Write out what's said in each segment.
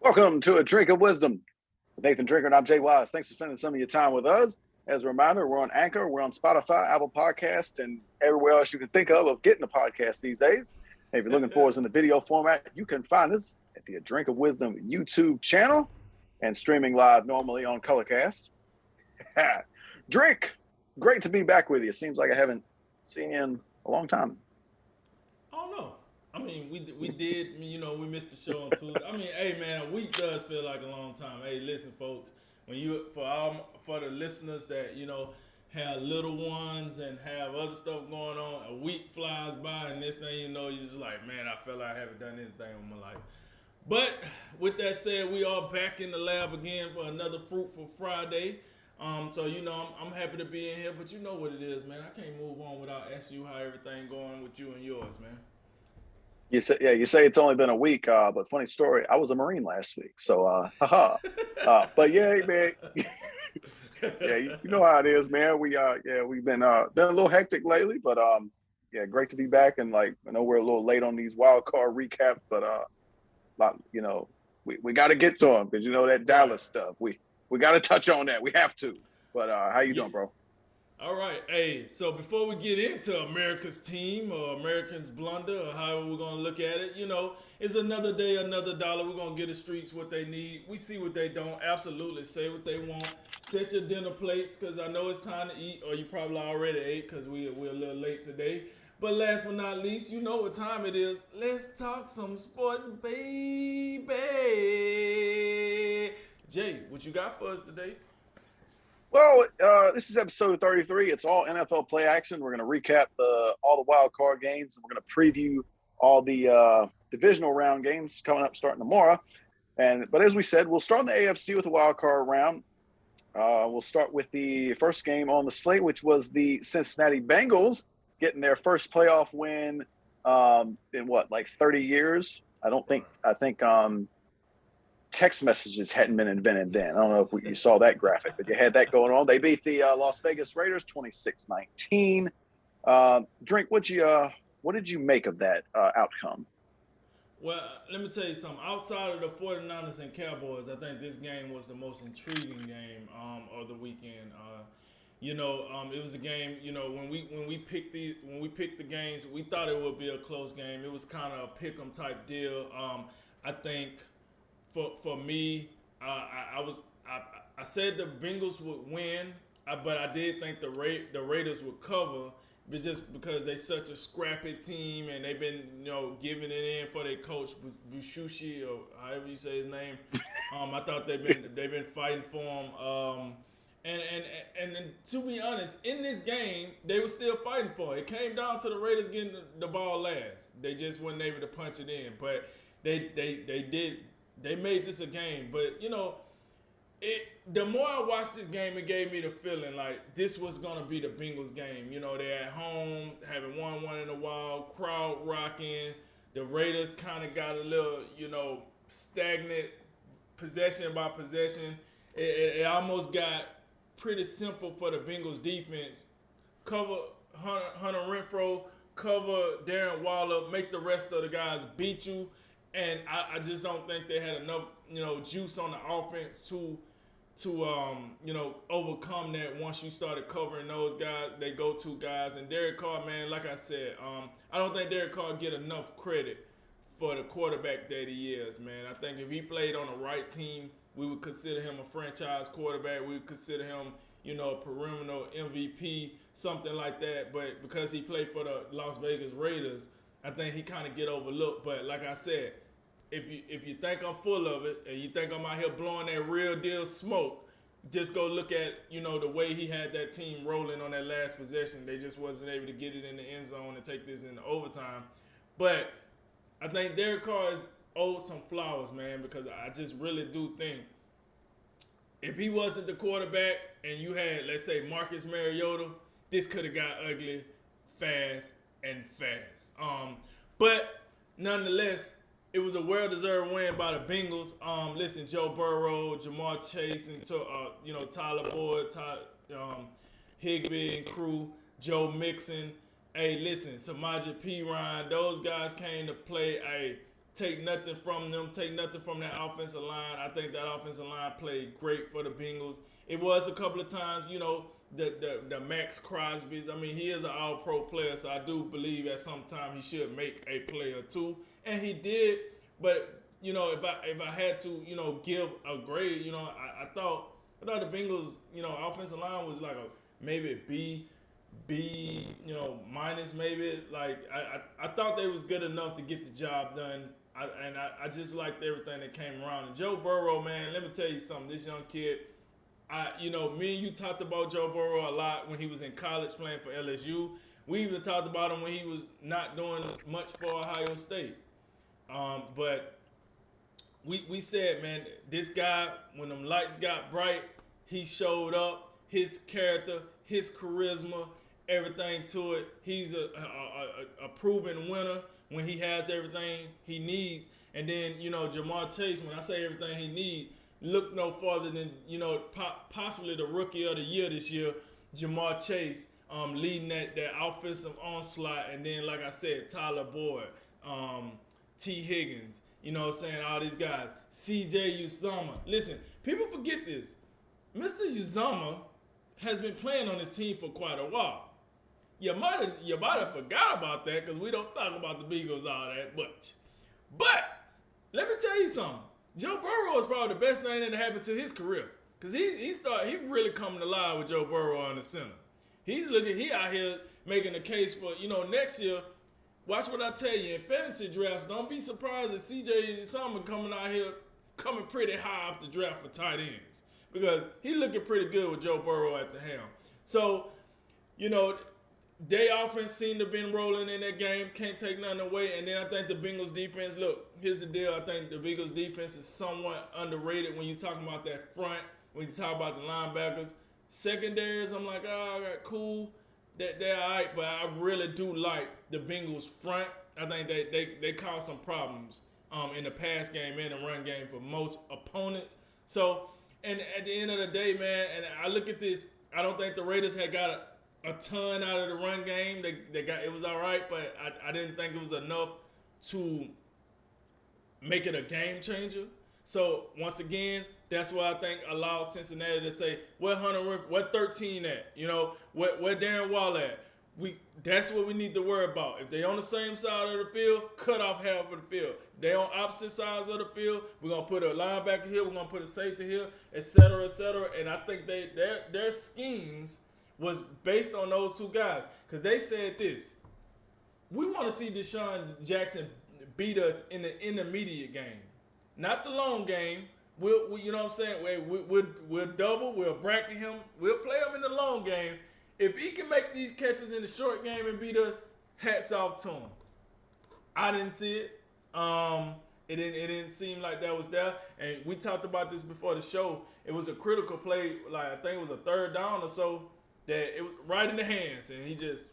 Welcome to A Drink of Wisdom with Nathan Drinker, and I'm Jay Wise. Thanks for spending some of your time with us. As a reminder, we're on Anchor, we're on Spotify, Apple Podcasts, and everywhere else you can think of getting a podcast these days. And if you're looking for us in the video format, you can find us at the A Drink of Wisdom YouTube channel and streaming live normally on Colorcast. Drink, great to be back with you. Seems like I haven't seen you in a long time. I don't know. I mean, we did. We missed the show on Tuesday. I mean, hey man, a week does feel like a long time. Hey, listen, folks. When you for the listeners that have little ones and have other stuff going on, a week flies by, and this thing you're just like, man, I feel like I haven't done anything with my life. But with that said, we are back in the lab again for another fruitful Friday. So I'm happy to be in here, but you know what it is, man. I can't move on without asking you how everything going with you and yours, man. You say it's only been a week, but funny story. I was a Marine last week, so haha. But yeah, man, yeah, you know how it is, man. We've been a little hectic lately, but yeah, great to be back. And like, I know we're a little late on these wild card recaps, but we got to get to them because that Right. Dallas stuff. We got to touch on that. We have to. But how you Yeah. doing, bro? All right. Hey, so before we get into America's team or Americans blunder or however we're gonna look at it, it's another day, another dollar. We're gonna get the streets what they need. We see what they don't. Absolutely, say what they want. Set your dinner plates because I know it's time to eat, or you probably already ate because we're a little late today. But last but not least, you know what time it is. Let's talk some sports, baby. Jay, what you got for us today? Well, this is episode 33. It's all NFL play action. We're going to recap all the wild card games, and we're going to preview all the divisional round games coming up starting tomorrow. But as we said, we'll start in the AFC with the wild card round. We'll start with the first game on the slate, which was the Cincinnati Bengals getting their first playoff win in like 30 years. I think text messages hadn't been invented then. I don't know if you saw that graphic, but you had that going on. They beat the Las Vegas Raiders 26-19. Drink, what did you make of that outcome? Well, let me tell you something. Outside of the 49ers and Cowboys, I think this game was the most intriguing game of the weekend. It was a game. When we picked the games, we thought it would be a close game. It was kind of a pick 'em type deal. I think for me, I said the Bengals would win, but I did think the Raiders would cover, but just because they such a scrappy team and they've been giving it in for their coach Bushushi or however you say his name. I thought they've been fighting for him. And to be honest, in this game, they were still fighting for it. It came down to the Raiders getting the ball last. They just weren't able to punch it in, but they made this a game. But the more I watched this game, it gave me the feeling like this was gonna be the Bengals game. They're at home, haven't won one in a while, crowd rocking. The Raiders kind of got a little, stagnant possession by possession. It almost got pretty simple for the Bengals defense. Cover Hunter Renfro, cover Darren Waller, make the rest of the guys beat you. And I just don't think they had enough, juice on the offense to overcome that once you started covering those guys, they go-to guys. And Derrick Carr, man, like I said, I don't think Derrick Carr get enough credit for the quarterback that he is, man. I think if he played on the right team, we would consider him a franchise quarterback. We would consider him, a perennial MVP, something like that. But because he played for the Las Vegas Raiders, I think he kind of get overlooked. But like I said, if you think I'm full of it and you think I'm out here blowing that real deal smoke, just go look at the way he had that team rolling on that last possession. They just wasn't able to get it in the end zone and take this into overtime. But I think Derek Carr is owed some flowers, man, because I just really do think if he wasn't the quarterback and you had, let's say, Marcus Mariota, this could have got ugly fast and fast. But nonetheless, it was a well-deserved win by the Bengals. Listen, Joe Burrow, Jamar Chase, and Tyler Boyd, Higbee and crew, Joe Mixon. Hey, listen, Samaje Perine, those guys came to play. Hey, take nothing from them, take nothing from that offensive line. I think that offensive line played great for the Bengals. It was a couple of times, the Max Crosby's. I mean, he is an all-pro player, so I do believe at some time he should make a play or two, and he did. But if I had to, give a grade, I thought the Bengals, offensive line was like a maybe B, minus maybe. Like I thought they was good enough to get the job done. I just liked everything that came around. And Joe Burrow, man, let me tell you something. This young kid, me and you talked about Joe Burrow a lot when he was in college playing for LSU. We even talked about him when he was not doing much for Ohio State. But we said, man, this guy, when them lights got bright, he showed up. His character, his charisma, everything to it. He's a proven winner when he has everything he needs. And then, Jamar Chase, when I say everything he needs, look no farther than, possibly the rookie of the year this year, Jamar Chase, leading that offensive onslaught. And then, like I said, Tyler Boyd, T. Higgins, all these guys. CJ Uzomah. Listen, people forget this. Mr. Uzomah has been playing on this team for quite a while. You might have forgot about that because we don't talk about the Bengals all that much. But let me tell you something. Joe Burrow is probably the best thing that happened to his career because he really coming alive with Joe Burrow on the center. He out here making a case for next year. Watch what I tell you in fantasy drafts. Don't be surprised if CJ Uzomah coming pretty high off the draft for tight ends because he looking pretty good with Joe Burrow at the helm. So, they offense seemed to have been rolling in that game. Can't take nothing away. And then I think the Bengals defense, look, here's the deal. I think the Bengals defense is somewhat underrated when you're talking about that front, when you talk about the linebackers. Secondaries, I'm like, cool. They're all right, but I really do like the Bengals front. I think they cause some problems in the pass game and the run game for most opponents. So, and at the end of the day, man, and I look at this, I don't think the Raiders had got a ton out of the run game. It was all right, but I didn't think it was enough to make it a game changer. So once again, that's why I think allowed Cincinnati to say, where Hunter, where 13 at? Where Darren Wall at? That's what we need to worry about. If they on the same side of the field, cut off half of the field. They on opposite sides of the field, we're gonna put a linebacker here, we're gonna put a safety here, et cetera, et cetera. And I think their schemes was based on those two guys. Because they said this. We want to see Deshaun Jackson beat us in the intermediate game. Not the long game. We'll you know what I'm saying? We'll double, we'll bracket him, we'll play him in the long game. If he can make these catches in the short game and beat us, hats off to him. I didn't see it. It didn't seem like that was there. And we talked about this before the show. It was a critical play, like I think it was a third down or so, that it was right in the hands, and he just.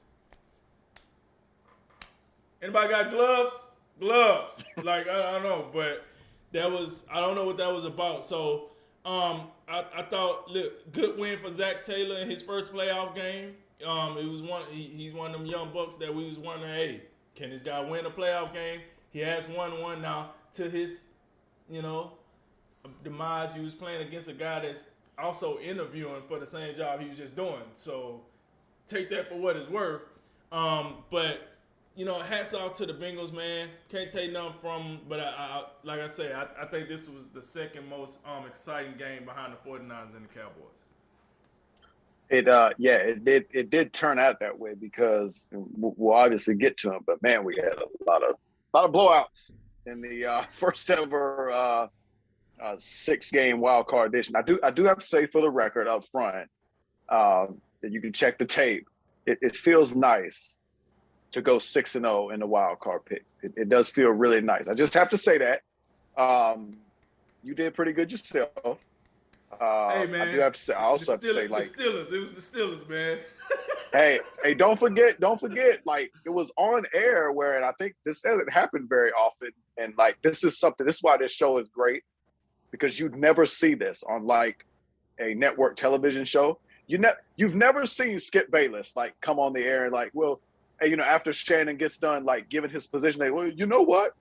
Anybody got gloves? Gloves. Like I don't know, but that was I don't know what that was about. So I thought, look, good win for Zach Taylor in his first playoff game. It was he's one of them young bucks that we was wondering, hey, can this guy win a playoff game? He has won one now. To his, demise, he was playing against a guy that's also interviewing for the same job he was just doing. So take that for what it's worth. But hats off to the Bengals, man. Can't take nothing from them. But I like I say, I think this was the second most exciting game behind the 49ers and the Cowboys. It did turn out that way because we'll obviously get to them. But man, we had a lot of blowouts in the first ever 6-game wild card edition. I do have to say for the record up front that you can check the tape. It feels nice to go 6-0 in the wild card picks. It does feel really nice. I just have to say that. You did pretty good yourself. Hey man, I do have to say. I also have to say, like, the Steelers. It was the Steelers, man. hey, don't forget. Like, it was on air where, and I think this doesn't happen very often. And like, this is why this show is great, because you'd never see this on like a network television show. You've never seen Skip Bayless like come on the air and like, well, hey, after Shannon gets done like giving his position, well, you know what?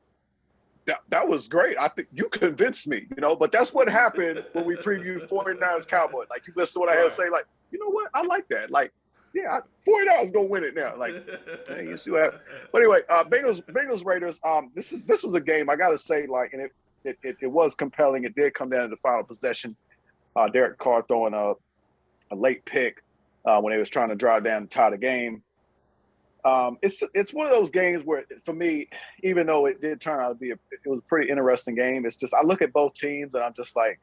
That was great. I think you convinced me, but that's what happened when we previewed 49ers Cowboys. Like, you listen to what I had to say, like, you know what? I like that. Like, yeah, 49ers gonna win it now. Like, hey, you see what happened. But anyway, Bengals Raiders. This was a game I gotta say, like, and it was compelling. It did come down to the final possession. Derrick Carr throwing a late pick when they was trying to drive down to tie the game. It's one of those games where, for me, even though it did turn out to it was a pretty interesting game. It's just, I look at both teams and I'm just like,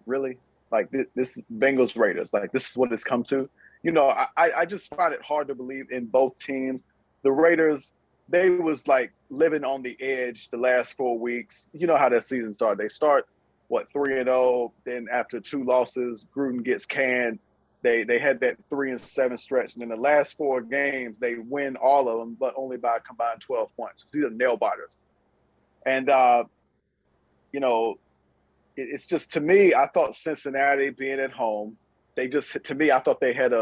really, like this Bengals Raiders, like, this is what it's come to. I just find it hard to believe in both teams. The Raiders, they was like living on the edge the last 4 weeks. You know how that season started. They start 3-0, then after 2 losses, Gruden gets canned. They had that 3-7 stretch, and in the last 4 games, they win all of them, but only by a combined 12 points. These are nail biters. And, it's just, to me, I thought Cincinnati being at home, I thought they had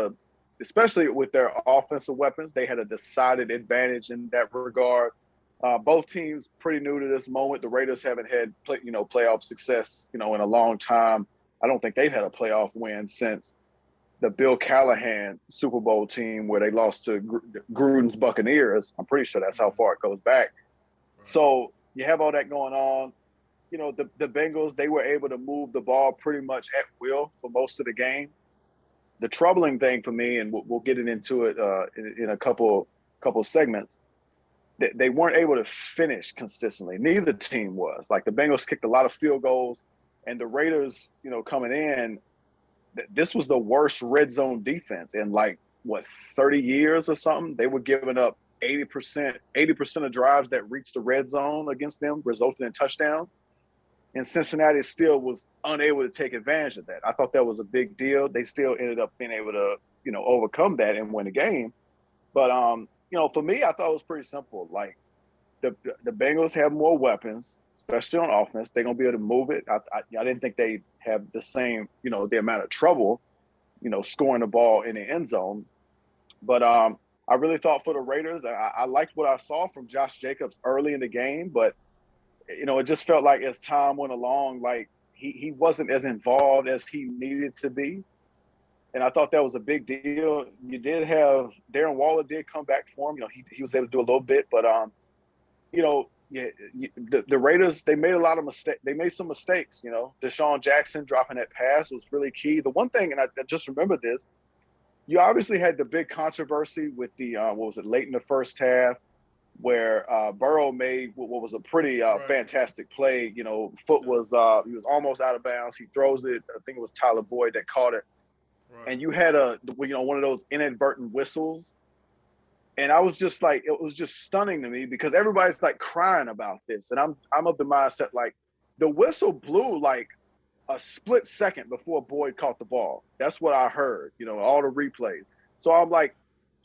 especially with their offensive weapons, they had a decided advantage in that regard. Both teams pretty new to this moment. The Raiders haven't had playoff success, in a long time. I don't think they've had a playoff win since the Bill Callahan Super Bowl team where they lost to Gruden's Buccaneers. I'm pretty sure that's how far it goes back. So you have all that going on. The Bengals, they were able to move the ball pretty much at will for most of the game. The troubling thing for me, and we'll get into it in a couple segments, they weren't able to finish consistently. Neither team was. Like, the Bengals kicked a lot of field goals, and the Raiders, coming in, this was the worst red zone defense in 30 years or something. They were giving up 80% of drives that reached the red zone against them, resulting in touchdowns. And Cincinnati still was unable to take advantage of that. I thought that was a big deal. They still ended up being able to, overcome that and win the game. But, for me, I thought it was pretty simple. Like, the Bengals have more weapons, especially on offense. They're going to be able to move it. I didn't think they have the same, the amount of trouble, scoring the ball in the end zone. But I really thought for the Raiders, I liked what I saw from Josh Jacobs early in the game, but it just felt like as time went along, like he wasn't as involved as he needed to be. And I thought that was a big deal. You did have Darren Waller did come back for him. He was able to do a little bit, but the Raiders, they made a lot of mistakes. They made some mistakes. Deshaun Jackson dropping that pass was really key. The one thing, and I just remember this, you obviously had the big controversy with the late in the first half, where Burrow made what was a pretty fantastic play. Foot was he was almost out of bounds. He throws it. I think it was Tyler Boyd that caught it. Right. And you had one of those inadvertent whistles. And I was just like, it was just stunning to me because everybody's like crying about this. And I'm of the mindset, like, the whistle blew like a split second before Boyd caught the ball. That's what I heard, all the replays. So I'm like,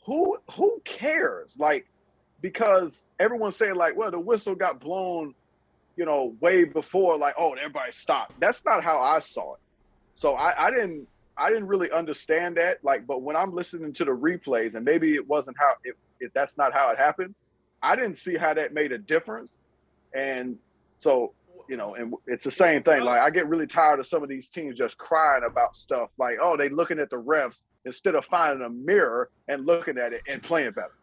who cares? Like, because everyone's saying like, well, the whistle got blown, way before, like, oh, everybody stopped. That's not how I saw it. So I didn't really understand that. Like, but when I'm listening to the replays, and maybe it wasn't if that's not how it happened, I didn't see how that made a difference. And so, and it's the same thing. Like, I get really tired of some of these teams just crying about stuff like, oh, they looking at the refs instead of finding a mirror and looking at it and playing better.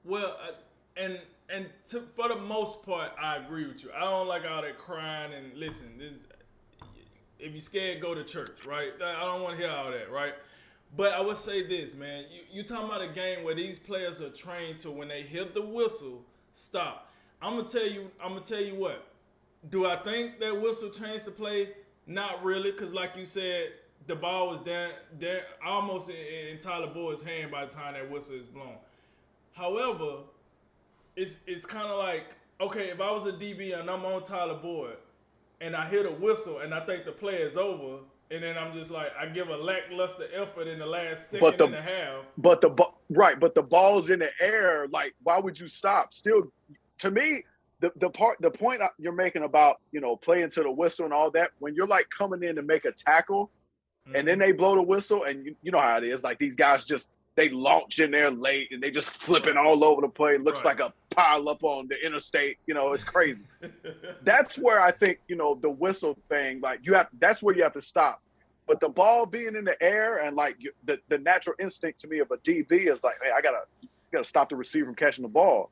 Well, for the most part, I agree with you. I don't like all that crying and listen. If you're scared, go to church, right? I don't want to hear all that, right? But I would say this, man. You talking about a game where these players are trained to, when they hit the whistle, stop. I'm gonna tell you what. Do I think that whistle changed the play? Not really, because like you said, the ball was down almost in Tyler Boyd's hand by the time that whistle is blown. However, it's kind of like, okay, if I was a DB and I'm on Tyler Boyd and I hear the whistle and I think the play is over, and then I'm just like, I give a lackluster effort in the last second and a half. But the ball's in the air. Like, why would you stop? Still, to me, the point you're making about, playing to the whistle and all that, when you're like coming in to make a tackle, and then they blow the whistle, and you know how it is. Like, these guys just they launch in there late and they just flipping all over the place. Looks like a pile up on the interstate. It's crazy. That's where I think, the whistle thing, like that's where you have to stop. But the ball being in the air and like the natural instinct to me of a DB is like, hey, I gotta stop the receiver from catching the ball.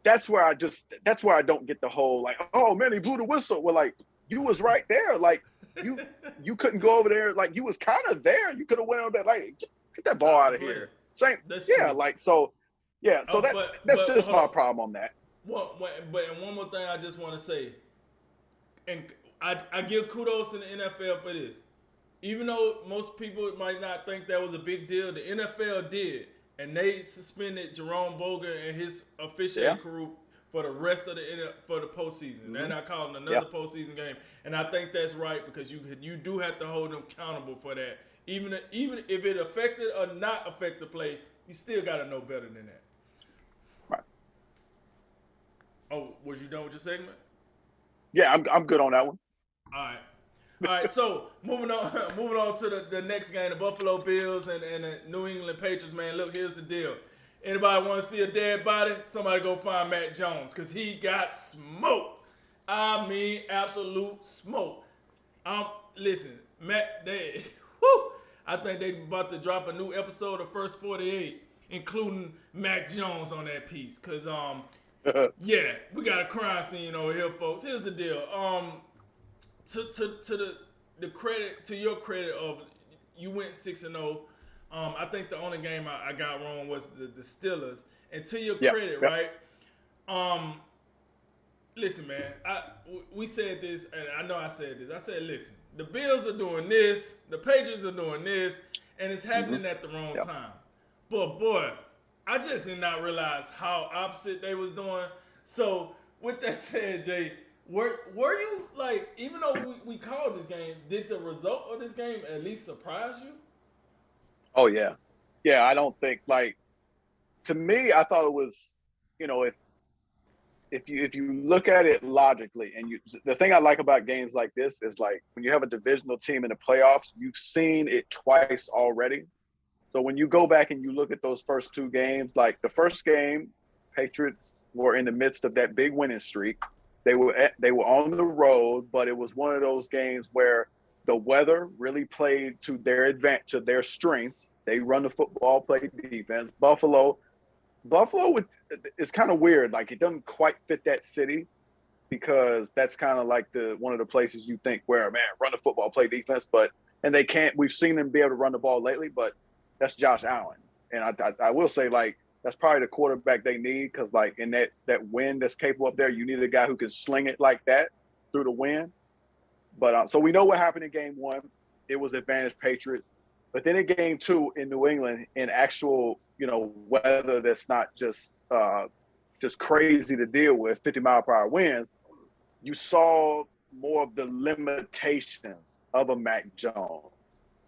That's where I don't get the whole like, oh man, he blew the whistle. Well, like you was right there. Like you couldn't go over there. Like you was kind of there. You could have went on that, like, get that ball out of here. Same. That's yeah. true. Like, so yeah. So that's just my problem on that. But one more thing I just want to say, and I give kudos to the NFL for this. Even though most people might not think that was a big deal, the NFL did. And they suspended Jerome Boger and his officiating crew for the rest of for the postseason. Mm-hmm. They're not calling another postseason game. And I think that's right because you do have to hold them accountable for that. Even if it affected or not affect the play, you still got to know better than that. Right. Oh, was you done with your segment? Yeah, I'm good on that one. All right, so moving on to the next game, the Buffalo Bills and the New England Patriots, man. Look, here's the deal. Anybody want to see a dead body? Somebody go find Mac Jones because he got smoked. I mean, absolute smoke. Listen, Mac, I think they about to drop a new episode of First 48, including Mac Jones on that piece. Because, yeah, we got a crime scene over here, folks. Here's the deal. To the credit, to your credit of you went 6-0. I think the only game I got wrong was the Steelers. And to your credit, right? Listen, man, we said this, and I know I said this. I said, listen, the Bills are doing this, the Patriots are doing this, and it's happening at the wrong time. But boy, I just did not realize how opposite they was doing. So with that said, Jay, were you like, even though we called this game, did the result of this game at least surprise you? Oh yeah. Yeah, I don't think, like, to me, I thought it was, if you look at it logically, and the thing I like about games like this is, like, when you have a divisional team in the playoffs, you've seen it twice already. So when you go back and you look at those first two games, like the first game, Patriots were in the midst of that big winning streak. They were on the road, but it was one of those games where the weather really played to their advantage, to their strengths. They run the football, play defense. Buffalo is kind of weird. Like, it doesn't quite fit that city because that's kind of like one of the places you think where, man, run the football, play defense, and they can't. We've seen them be able to run the ball lately, but that's Josh Allen, and I will say, like, that's probably the quarterback they need because, like, in that wind that's capable up there, you need a guy who can sling it like that through the wind. But so we know what happened in game one. It was advantage Patriots. But then in game two in New England, in actual, weather that's not just crazy to deal with, 50-mile-per-hour winds, you saw more of the limitations of a Mac Jones.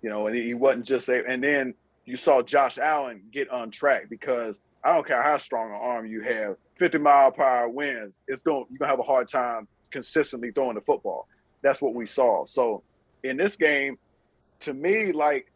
And he wasn't just – and then you saw Josh Allen get on track because I don't care how strong an arm you have, 50-mile-per-hour winds, you're going to have a hard time consistently throwing the football. That's what we saw. So in this game, to me, like,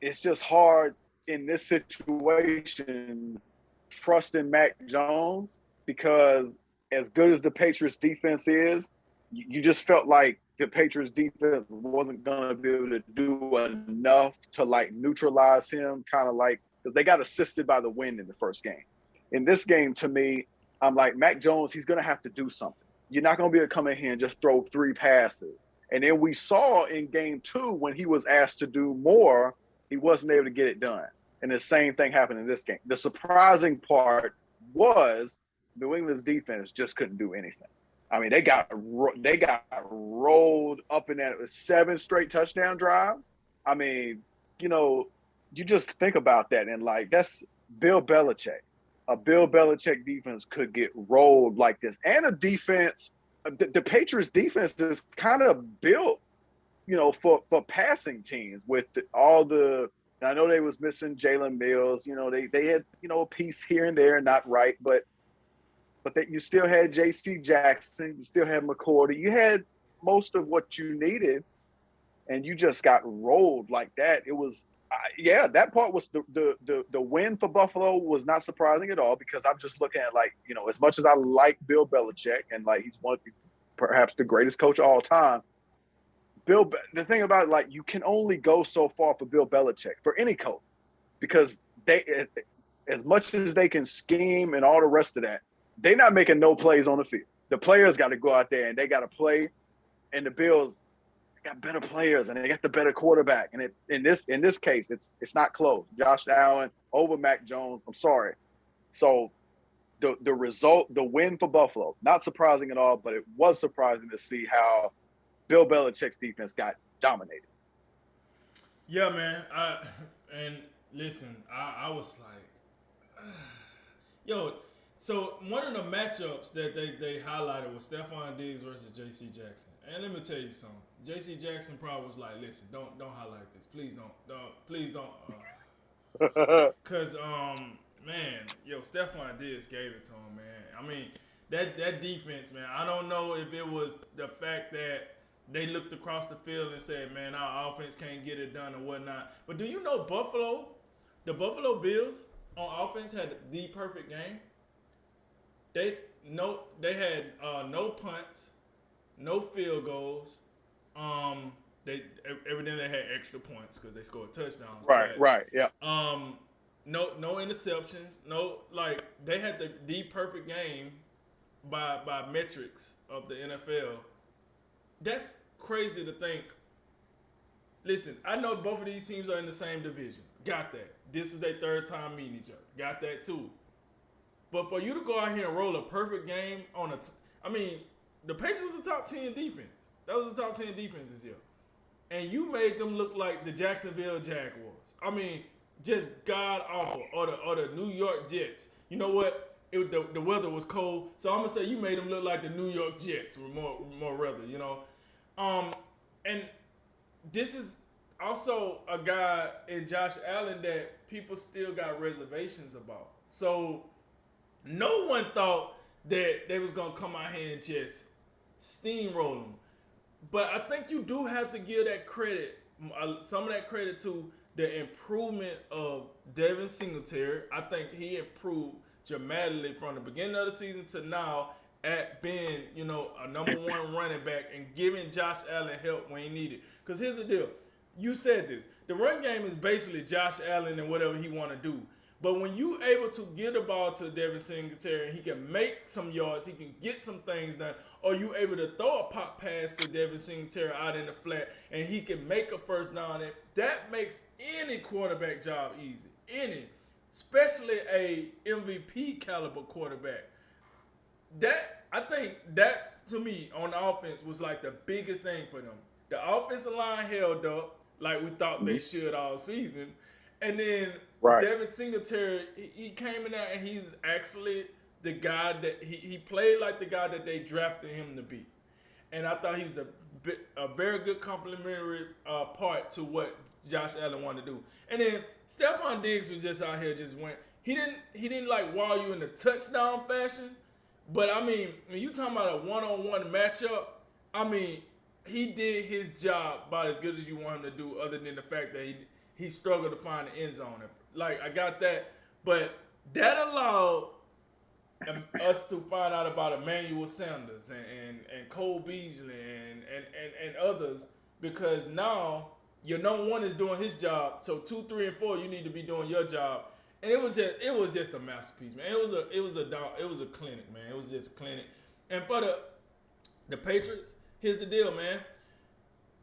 it's just hard in this situation trusting Mac Jones because as good as the Patriots defense is, you just felt like the Patriots defense wasn't going to be able to do enough to, like, neutralize him, kind of like, because they got assisted by the wind in the first game. In this game, to me, I'm like, Mac Jones, he's going to have to do something. You're not going to be able to come in here and just throw 3 passes. And then we saw in game 2 when he was asked to do more, he wasn't able to get it done. And the same thing happened in this game. The surprising part was New England's defense just couldn't do anything. I mean, they got rolled up in that 7 straight touchdown drives. I mean, you just think about that and, like, that's Bill Belichick. A Bill Belichick defense could get rolled like this. And a defense, the Patriots defense is kind of built, for passing teams with I know they was missing Jalen Mills. They had, a piece here and there, not right, but that you still had J.C. Jackson, you still had McCourty, you had most of what you needed, and you just got rolled like that. It was Yeah, that part was the win for Buffalo was not surprising at all because I'm just looking at like, you know, as much as I like Bill Belichick and like he's one of perhaps the greatest coach of all time. The thing about it, like you can only go so far for Bill Belichick for any coach because they, as much as they can scheme and all the rest of that, they're not making no plays on the field. The players got to go out there and they got to play, and the Bills got better players and they got the better quarterback. And in this case, it's not close. Josh Allen over Mac Jones. I'm sorry. So the result, the win for Buffalo, not surprising at all, but it was surprising to see how Bill Belichick's defense got dominated. Yeah, man. And listen, I was like, yo. So one of the matchups that they highlighted was Stefan Diggs versus J.C. Jackson. And let me tell you something. J.C. Jackson probably was like, listen, don't highlight this. Please don't. Cause man, yo, Stefan Diggs gave it to him, man. I mean, that defense, man. I don't know if it was the fact that they looked across the field and said, man, our offense can't get it done or whatnot. But do you know the Buffalo Bills on offense had the perfect game? They had no punts, no field goals. Everything they had extra points because they scored touchdowns. Right, yeah. No interceptions. No, like they had the perfect game by metrics of the NFL. That's crazy to think. Listen, I know both of these teams are in the same division. Got that. This is their third time meeting each other. Got that too. But for you to go out here and roll a perfect game on I mean, the Patriots was a top 10 defense. That was the top 10 defense this year. And you made them look like the Jacksonville Jaguars. I mean, just god awful. Or the New York Jets. You know what? The weather was cold, so I'm gonna say you made them look like the New York Jets with more weather, you know. And this is also a guy in Josh Allen that people still got reservations about. So no one thought that they was gonna come out here and just steamroll them. But I think you do have to give that credit, some of that credit to the improvement of Devin Singletary. I think he improved dramatically from the beginning of the season to now at being, you know, a number one running back and giving Josh Allen help when he needed. Because here's the deal. You said this. The run game is basically Josh Allen and whatever he want to do. But when you able to get the ball to Devin Singletary and he can make some yards, he can get some things done, or you able to throw a pop pass to Devin Singletary out in the flat and he can make a first down, that makes any quarterback job easy. Any. Especially a MVP caliber quarterback. I think that, to me, on the offense was like the biggest thing for them. The offensive line held up like we thought they should all season. And then Devin Singletary, he came in there and he's actually the guy that he played like the guy that they drafted him to be. And I thought he was a very good complementary part to what Josh Allen wanted to do. And then Stefan Diggs was just out here he didn't like wow you in the touchdown fashion. But I mean, when you talking about a one-on-one matchup, I mean, he did his job about as good as you want him to do, other than the fact that he struggled to find the end zone. Like, I got that. But that allowed us to find out about Emmanuel Sanders and Cole Beasley and others, because now your number one is doing his job. So 2, 3, and 4, you need to be doing your job. And it was just a masterpiece, man. It was a clinic, man. It was just a clinic. And for the Patriots, here's the deal, man.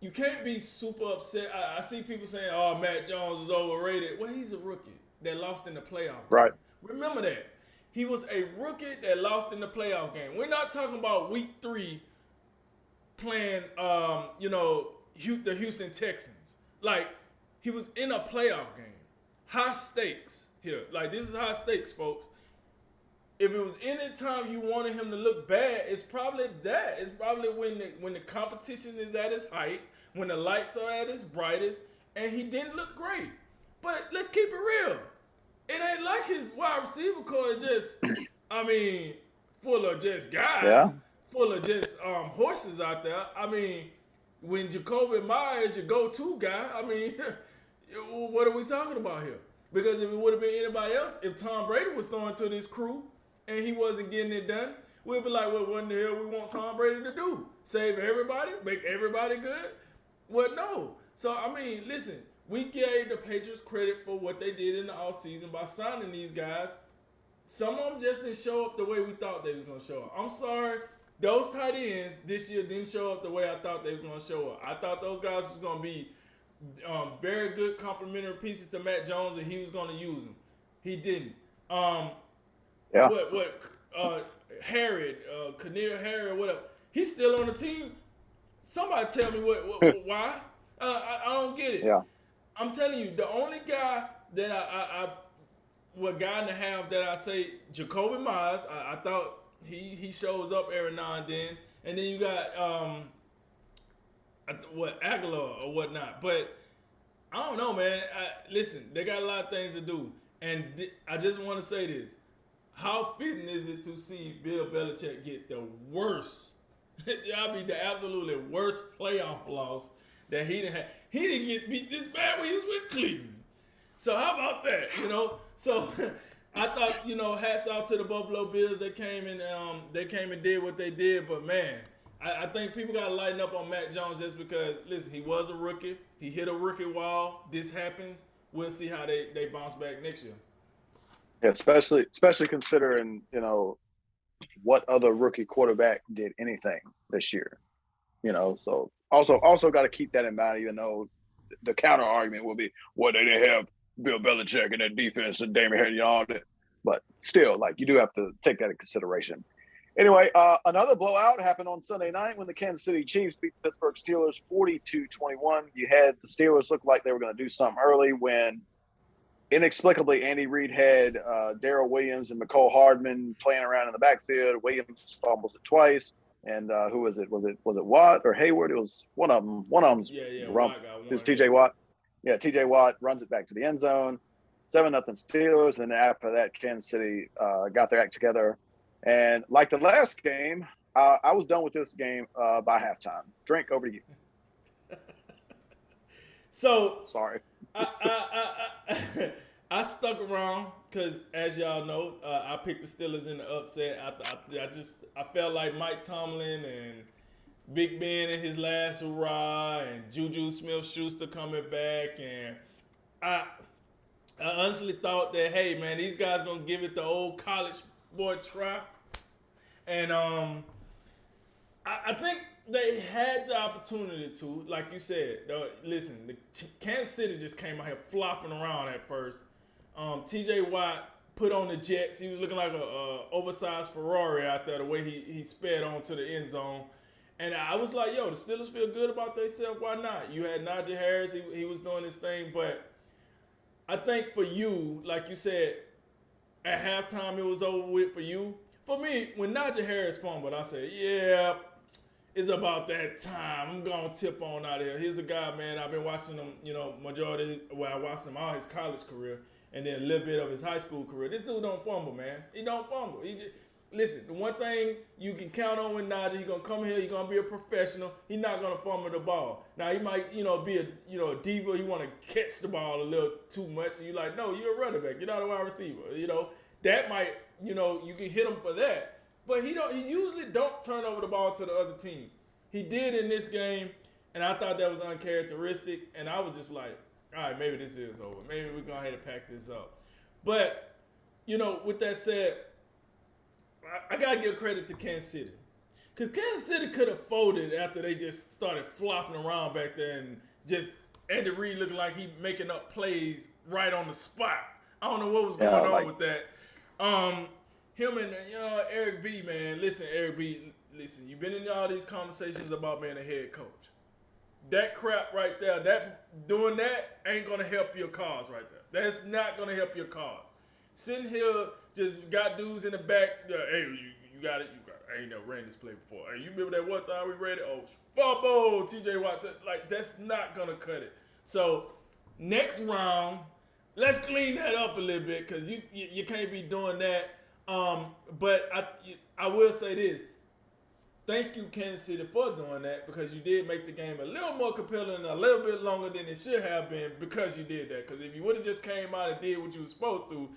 You can't be super upset. I see people saying, "Oh, Matt Jones is overrated." Well, he's a rookie that lost in the playoff game. Right. Remember that. He was a rookie that lost in the playoff game. We're not talking about week 3 playing, the Houston Texans. Like, he was in a playoff game. High stakes here. Like, this is high stakes, folks. If it was any time you wanted him to look bad, it's probably that. It's probably when the competition is at its height, when the lights are at its brightest, and he didn't look great. But let's keep it real. It ain't like his wide receiver core is just, full of just guys, full of just horses out there. I mean, when Jacoby Myers your go-to guy, what are we talking about here? Because if it would have been anybody else, if Tom Brady was throwing to this crew and he wasn't getting it done, we'd be like, well, what in the hell we want Tom Brady to do? Save everybody? Make everybody good? Well, no. So, I mean, listen, we gave the Patriots credit for what they did in the offseason by signing these guys. Some of them just didn't show up the way we thought they was going to show up. I'm sorry. Those tight ends this year didn't show up the way I thought they was going to show up. I thought those guys was going to be very good complementary pieces to Matt Jones, and he was going to use them. He didn't. Harrod, Kinnear Harrod, whatever. He's still on the team. Somebody tell me why? I don't get it. Yeah. I'm telling you, the only guy that guy and a half that I say, Jacoby Myers. I thought he shows up every now and then, and then you got Aguilar or whatnot. But I don't know, man. Listen, they got a lot of things to do, and I just want to say this: how fitting is it to see Bill Belichick get the worst? I mean, the absolutely worst playoff loss that he didn't have. He didn't get beat this bad when he was with Cleveland. So how about that? So I thought, hats off to the Buffalo Bills. They came and did what they did. But man, I think people got to lighten up on Matt Jones just because. Listen, he was a rookie. He hit a rookie wall. This happens. We'll see how they bounce back next year. Yeah, especially considering what other rookie quarterback did anything this year. So also got to keep that in mind. Even though the counter argument will be, well, they didn't have Bill Belichick and that defense and Damian Harris, but still, you do have to take that into consideration. Anyway, another blowout happened on Sunday night when the Kansas City Chiefs beat the Pittsburgh Steelers 42-21. You had the Steelers look like they were going to do something early when inexplicably Andy Reid had Darrell Williams and McCole Hardman playing around in the backfield. Williams fumbles it twice. And who was it? Was it Watt or Hayward? It was one of them. One of them's It was T.J. Watt. Yeah, T.J. Watt runs it back to the end zone. 7-0 Steelers. And then after that, Kansas City got their act together. And like the last game, I was done with this game by halftime. Drink, over to you. So sorry. I stuck around because, as y'all know, I picked the Steelers in the upset. I felt like Mike Tomlin and Big Ben in his last hurrah, and Juju Smith-Schuster coming back, and I honestly thought that, hey man, these guys gonna give it the old college boy try, and I think they had the opportunity to, like you said. Listen, Kansas City just came out here flopping around at first. T.J. Watt put on the Jets. He was looking like a oversized Ferrari out there, the way he sped onto the end zone. And I was like, yo, the Steelers feel good about themselves. Why not? You had Najee Harris. He was doing his thing. But I think for you, like you said, at halftime it was over with for you. For me, when Najee Harris fumbled, I said, yeah, it's about that time. I'm going to tip on out of here. Here's a guy, man, I've been watching him, I watched him all his college career and then a little bit of his high school career. This dude don't fumble, man. He don't fumble. Listen, the one thing you can count on with Najee, he's going to come here, he's going to be a professional. He's not going to fumble the ball. Now, he might, be a diva. You want to catch the ball a little too much. And you're like, no, you're a running back. You're not a wide receiver. That might, you can hit him for that. But he usually don't turn over the ball to the other team. He did in this game, and I thought that was uncharacteristic. And I was just like, all right, maybe this is over. Maybe we go ahead and pack this up. But, with that said, I got to give credit to Kansas City. Because Kansas City could have folded after they just started flopping around back there and just Andy Reid looking like he making up plays right on the spot. I don't know what was going on with that. Him and Eric B, man. Listen, Eric B, you've been in all these conversations about being a head coach. That crap right there, doing that ain't going to help your cause right there. That's not going to help your cause. Sitting here, just got dudes in the back. Hey, you got it. I ain't never ran this play before. Hey, you remember that one time we ran it? Oh, fumble, T.J. Watt. That's not going to cut it. So, next round, let's clean that up a little bit because you can't be doing that. But I will say this. thank you, Kansas City, for doing that, because you did make the game a little more compelling and a little bit longer than it should have been because you did that. Because if you would have just came out and did what you were supposed to,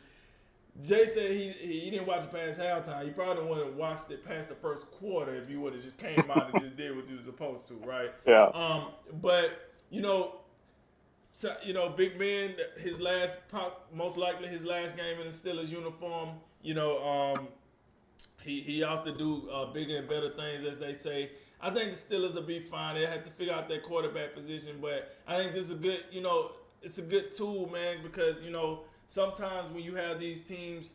Jay said he didn't watch it past halftime. He probably wouldn't have watched it past the first quarter if you would have just came out and just did what you were supposed to, right? Yeah. But Big Ben, most likely his last game in the Steelers uniform. He ought to do bigger and better things, as they say. I think the Steelers will be fine. They have to figure out their quarterback position, but I think this is a good, it's a good tool, man, because sometimes when you have these teams,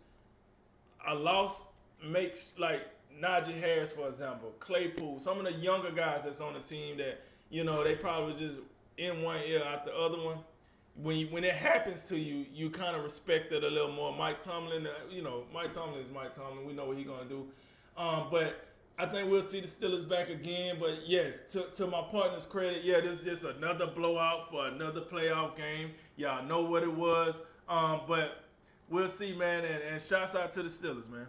a loss makes, like Najee Harris, for example, Claypool, some of the younger guys that's on the team that they probably just in one ear out the other one. When it happens to you, you kind of respect it a little more. Mike Tomlin, Mike Tomlin is Mike Tomlin. We know what he's gonna do. But I think we'll see the Steelers back again. But yes, to my partner's credit, this is just another blowout for another playoff game. Y'all know what it was. But we'll see, man. And shouts out to the Steelers, man.